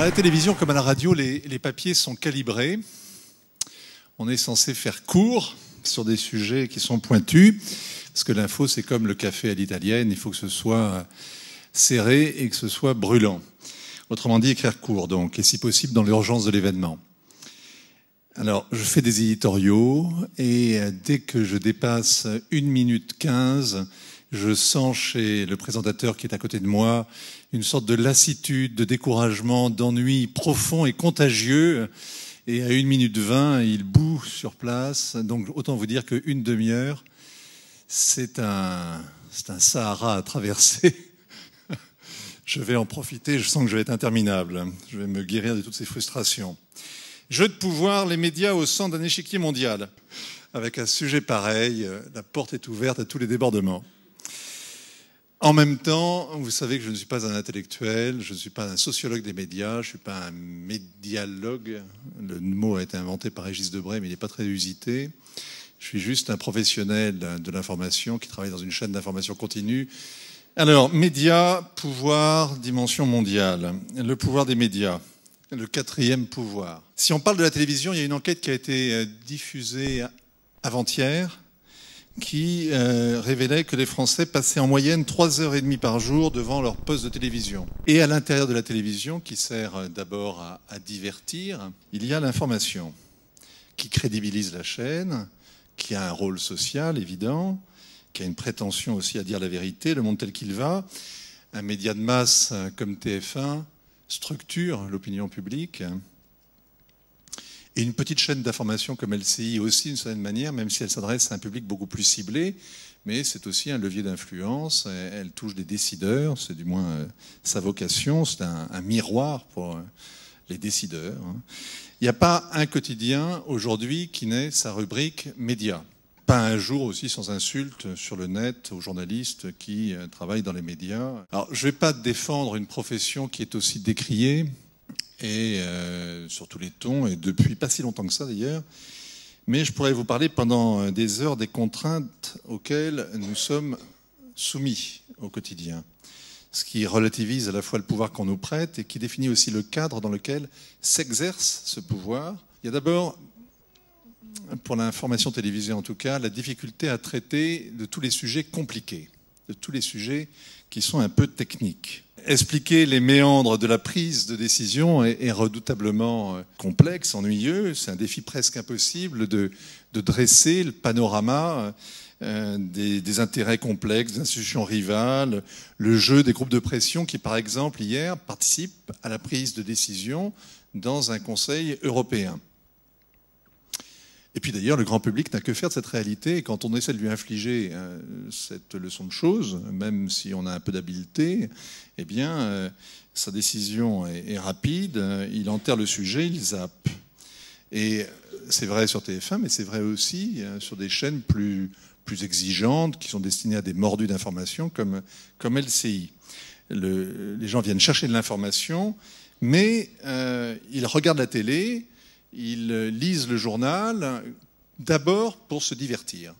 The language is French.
la télévision comme à la radio, les papiers sont calibrés. On est censé faire court sur des sujets qui sont pointus, parce que l'info, c'est comme le café à l'italienne, il faut que ce soit serré et que ce soit brûlant. Autrement dit, écrire court, donc, et si possible dans l'urgence de l'événement. Alors, je fais des éditoriaux, et dès que je dépasse 1 minute 15, je sens chez le présentateur qui est à côté de moi une sorte de lassitude, de découragement, d'ennui profond et contagieux. Et à 1 minute 20, il bout sur place. Donc, autant vous dire qu'une demi-heure, c'est un Sahara à traverser. Je vais en profiter, je sens que je vais être interminable. Je vais me guérir de toutes ces frustrations. Jeu de pouvoir, les médias au centre d'un échiquier mondial. Avec un sujet pareil, la porte est ouverte à tous les débordements. En même temps, vous savez que je ne suis pas un intellectuel, je ne suis pas un sociologue des médias, je ne suis pas un médialogue. Le mot a été inventé par Régis Debray, mais il n'est pas très usité. Je suis juste un professionnel de l'information qui travaille dans une chaîne d'information continue. Alors, médias, pouvoir, dimension mondiale. Le pouvoir des médias, le 4e pouvoir. Si on parle de la télévision, il y a une enquête qui a été diffusée avant-hier, qui révélait que les Français passaient en moyenne 3h30 par jour devant leur poste de télévision. Et à l'intérieur de la télévision, qui sert d'abord à divertir, il y a l'information, qui crédibilise la chaîne, qui a un rôle social évident, qui a une prétention aussi à dire la vérité, le monde tel qu'il va. Un média de masse comme TF1 structure l'opinion publique. Et une petite chaîne d'information comme LCI aussi, d'une certaine manière, même si elle s'adresse à un public beaucoup plus ciblé, mais c'est aussi un levier d'influence. Elle touche des décideurs, c'est du moins sa vocation, c'est un miroir pour les décideurs. Il n'y a pas un quotidien aujourd'hui qui n'ait sa rubrique médias. Pas un jour aussi sans insulte sur le net aux journalistes qui travaillent dans les médias. Alors, je ne vais pas défendre une profession qui est aussi décriée, et sur tous les tons, et depuis pas si longtemps que ça d'ailleurs, mais je pourrais vous parler pendant des heures des contraintes auxquelles nous sommes soumis au quotidien, ce qui relativise à la fois le pouvoir qu'on nous prête et qui définit aussi le cadre dans lequel s'exerce ce pouvoir. Il y a d'abord, pour l'information télévisée en tout cas, la difficulté à traiter de tous les sujets compliqués, de tous les sujets qui sont un peu techniques. Expliquer les méandres de la prise de décision est redoutablement complexe, ennuyeux. C'est un défi presque impossible de dresser le panorama des intérêts complexes, des institutions rivales, le jeu des groupes de pression qui, par exemple, hier, participent à la prise de décision dans un Conseil européen. Et puis d'ailleurs, le grand public n'a que faire de cette réalité. Et quand on essaie de lui infliger cette leçon de choses, même si on a un peu d'habileté, eh bien, sa décision est rapide, il enterre le sujet, il zappe. Et c'est vrai sur TF1, mais c'est vrai aussi sur des chaînes plus exigeantes, qui sont destinées à des mordus d'information, comme LCI. Les gens viennent chercher de l'information, mais ils regardent la télé, ils lisent le journal d'abord pour se divertir.